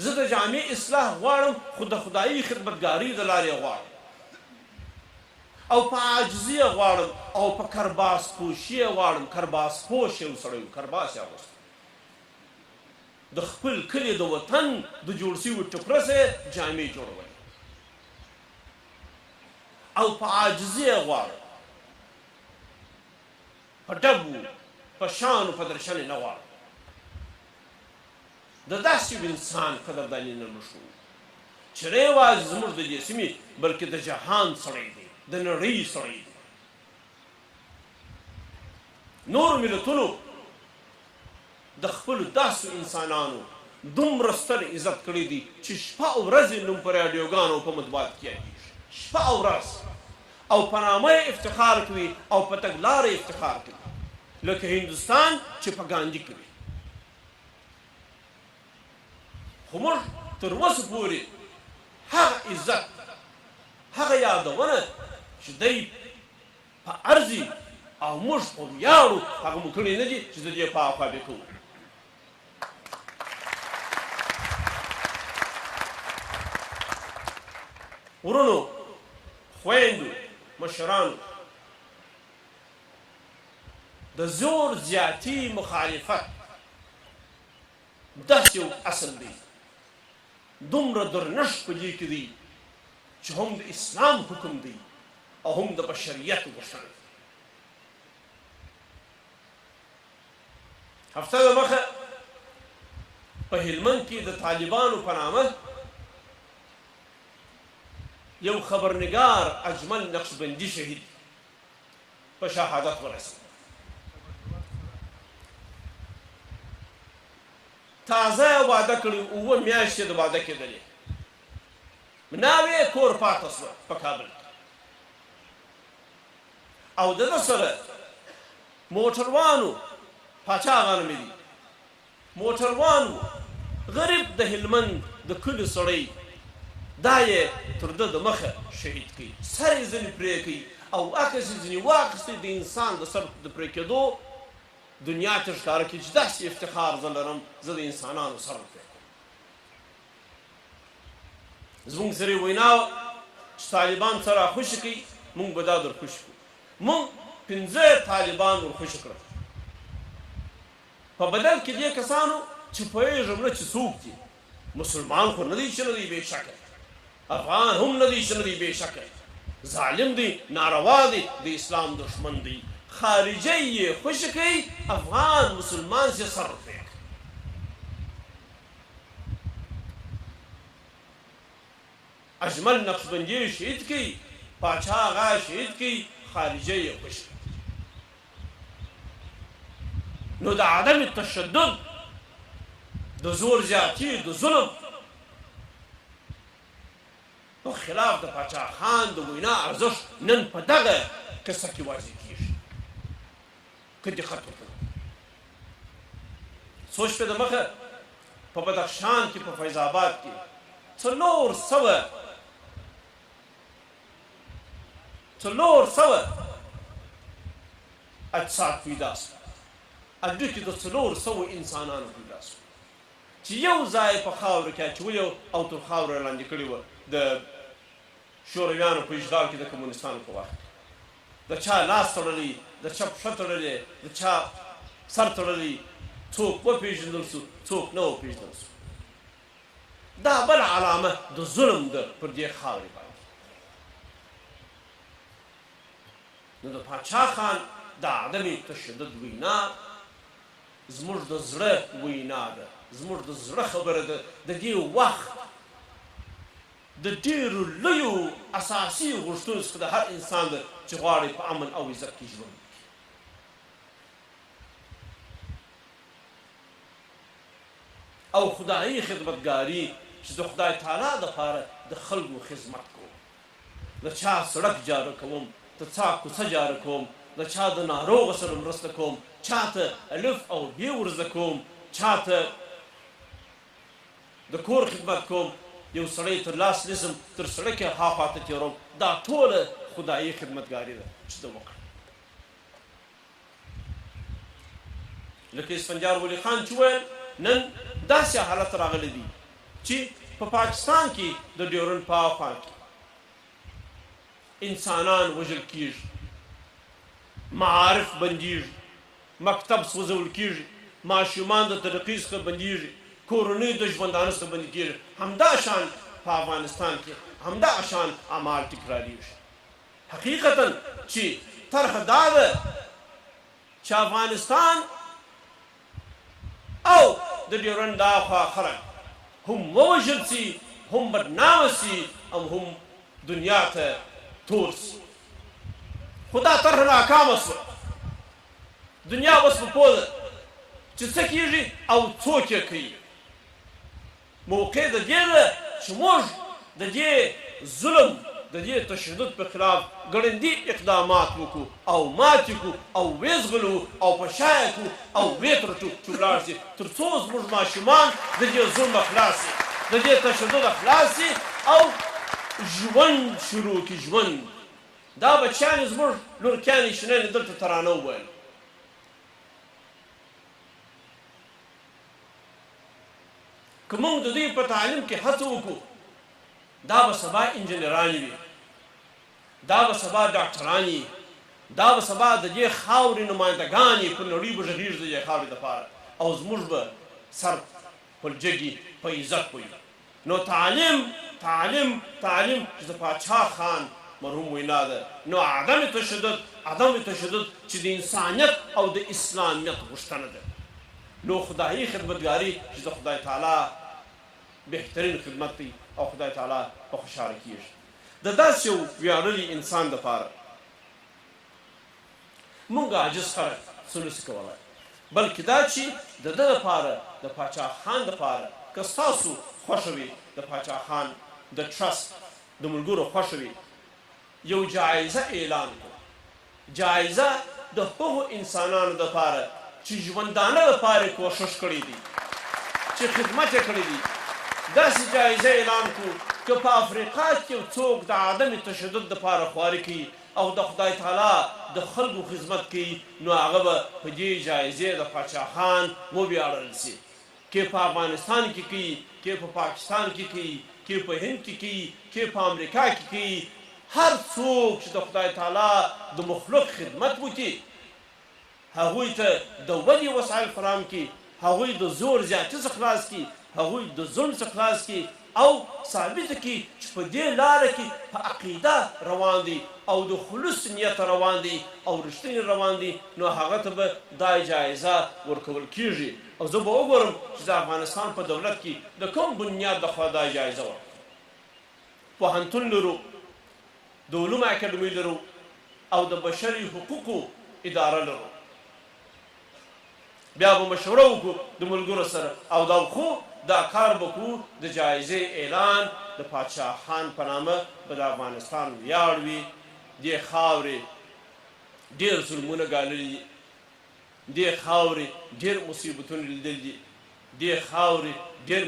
زه د جامع اصلاح غواړم خو د خدایي خدمتګاري د لارې غواړم او په عاجزي غواړم او په کرباس پوشي غواړم. کرباس پوش یو سړی و، کرباس یې اغوستی، د خپل کلي د وطن د جوړ شوي ټوکره سه جامې جوړولې او په عاجزي غواړم، په ډبو په شانو په درشنې نه غواړم. د داسې یو انسان قدرداني نه مشو چې نه یوازې زموږ د دې سیمې بلکې د جهان سړی دی، د نړۍ سړی دی. نورو ملتونو د خپلو داسې انسانانو دومره ستر عزت کړی دی چې شپه او ورځ یې نوم په راډیوګانو او په مطبوعات کې یادېږي، شپه او ورځ، او په نامه یې افتخار کوي او په تګلاره یې افتخار کوي، لکه هندوستان چې په ګاندي کوي. خو موږ تر اوسه پورې هغه عزت، هغه یادونه چې دی په ارزي او موږ په ویاړو هغه مو کړي نه دي چې د دې په اخوا به کوو. ورونو، خویندو، مشرانو، د زور زیاتی مخالفت داسې یو اصل دی، دومره درنښت په دې کې دی چې هم د اسلام حکم دی او هم د بشریت غوښتنه. هفته دمخه په هلمند کې د طالبانو په نامه یو خبرنگار اجمل نقشبندي شهید په شهادت ورسید. تازه واده کړي، اووه میاشتې د واده کېدلې، ناوې کور پاته شوه په کابل کې، او د ده سره موټروانو، پاچا هغه نومې دي، موټروانو غریب د هلمند د کلي سړی، دا یې تر ده د مخه شهید کوي، سر یې ځینې پرې کوي او عکس یې ځینې واخیستی. د انسان د سر د پرې کېدو دنیا ته ښکاره کړي چې داسې افتخار زه لرم، زه د انسانانو سر پرې کوم. زموږ سره یې وینا چې طالبان څه راخوشي کوي، موږ به دا در خوشي کړو. موږ 15 طالبان ور خوشي کړل، په بدل کې دې کسانو چې پوهېږم نه چې څوک دي. مسلمان خو نه دی چې نه دی بې شکه، افغان هم نه دی چې نه دی بې شکه، ظالم دی، ناروا دی، د اسلام دشمن دی. خارجی یې خوشي کوي، افغان مسلمان سے سر پرې کوي. اجمل نقشبندي شهید کوي، پاچا هغه شهید کوي، خارجی یې خوشي کوي. نو د عدم تشدد، د زور زیاتی، د ظلم په خلاف د پاچا خان د وینا ارزښت نن په دغه قصه کې واضح کېږي. که دقت وکړو، څو شپې دمخه په بدخشان کې، په فیض آباد کې 400 اجساد پیدا شول، هډوکي د 400 انسانانو پیدا شول چې یو ځای په خاورو کې اچولي او تر خاورو لاندې کړي وو د شورویانو په اشغال کې، د کمونستانو په وخت. د چا لاس تړلی، د چا پښه تړلې، د چا سر تړلی، څوک وپېژندل سو، څوک نه وپېژندل سو. دا بل علامه د ظلم ده پر دې خاورې باندې. نو د پاچا خان د عدم تشدد وینا زموږ د زړه وینا ده، زموږ د زړه خبره ده. د دې وخت د ډېرو لویو اساسي غوښتنو څخه د هر انسان ده چې غواړي په امن او عزت کې ژوند وکړي. او خدایي خدمتګاري چې د خدای تعالی دپاره د خلکو خدمت کوم، د چا سړک جاره کوم، د چا کوڅه جاره کوم، د چا د ناروغه سره مرسته کوم، چا ته الف او ب ورزده کوم، چا ته د کور خدمت کوم، یو سړی تر لاس نیسم تر سړکه هاخوا ته تېروم. دا ټوله خدایي خدمتګاري ده چې ده وکړه. لکه اسفندیار ولی خان چې ویل، نن داسې حالت راغلی دی چې په پاکستان کې د ډیورنډ په اخوا کې انسانان وژل کېږي، معارف بندېږي، مکتب سوځول کېږي، ماشومان د ترقۍ څخه بندېږي، کورنۍ د ژوندانه څخه بندې کېږي. همدا شان په افغانستان کې همدا شان اعمال تکراریږي. حقیقتا چې طرح دا ده چې افغانستان او د ډیورنډ د اخوا خلک هم ووژل سي، هم بدنامه سي، او هم دنیا ته تور سي. خو دا طرح ناکامه سوه. دنیا اوس په پوه ده چې څه کېږي او څوک یې کوي. موقع د دې ده چې موږ د دې ظلم، د دې تشدد په خلاف ګړندي اقدامات وکړو او ماتې کړو او ویزغلو او په شایع کړو او ویترټو چې ولاړ شي، تر څو زموږ ماشومان د دې ظلمه خلاص شي، د دې تشدده خلاص شي او ژوند شروع کړي. ژوند دا بچیانې زموږ لورکیانې شننې دلته ترانه وویل. که موږ د دوی په تعلیم کې هڅه وکړو، دا به سبا انجینران وي، دا به سبا ډاکټران وي، دا به سبا د دې خاورې نمایندګان وي، په نړۍ به غږېږي د دې خاورې دپاره، او زموږ به سر پلجګي په عزت وي. نو تعلیم تعلیم تعلیم چې د پاچا خان مرحوم وینا ده، نو عدم تشدد چې د انسانیت او د اسلامیت غوښتنه ده. نو خدایي خدمتګاري چې د خدای تعالی بهترین خدمت دی او خدای تعالی په خوشحاله کېږي. د داسې یو ویاړلي انسان دپاره موږ عاجز خلک څه نشي کولی، بلکې دا چې د ده دپاره د پاچا خان دپاره که ستاسو خوښه وي، د پاچا خان د ټرست د ملګرو خوښه وي، یو جایزه اعلان کړو. جایزه د هغو انسانانو دپاره چې ژوندانه دپاره کوښښ کړی دی، چې خدمت یې کړی دی. داسې جایزه اعلان کړو که په افریقا کې یو څوک د عدم تشدد دپاره خواري کوي او د خدای تعالی د خلکو خدمت کوي، نو هغه به په دې جایزې د پاچا خان وویاړل سي. که په افغانستان کې کوي، که په پاکستان کې کوي، که په هند کې کوي، که په امریکا کې کوي، هر څوک چې د خدای تعالی د مخلوق خدمت وکړي، هغوی ته د ودې وسایل فراهم کړي، هغوی د زور زیاتي څخه خلاص کړي، هغوی د ظلم څخه خلاص کړي او ثابته کړي چې په دې لاره کې په عقیده روان دي او د خلوص نیت روان دي او رښتینې روان دي. نو هغه ته به دا جایزه ورکول کېږي. او زه به وګورم چې د افغانستان په دولت کې د کوم بنیاد د خوا دا جایزه ورکړي. پوهنتون لرو، د علومو اکاډمۍ لرو او د بشري حقوقو اداره لرو. بیا به مشوره وکړو د ملګرو سره او دا خو دا کار به کوو د جایزې اعلان د پاچا خان په نامه به د افغانستان ویاړ وي. دې خاورې ډېر ظلمونه ګاللي دي، دې خاورې ډېر مصیبتونه لیدلي دي، دې خاورې ډېر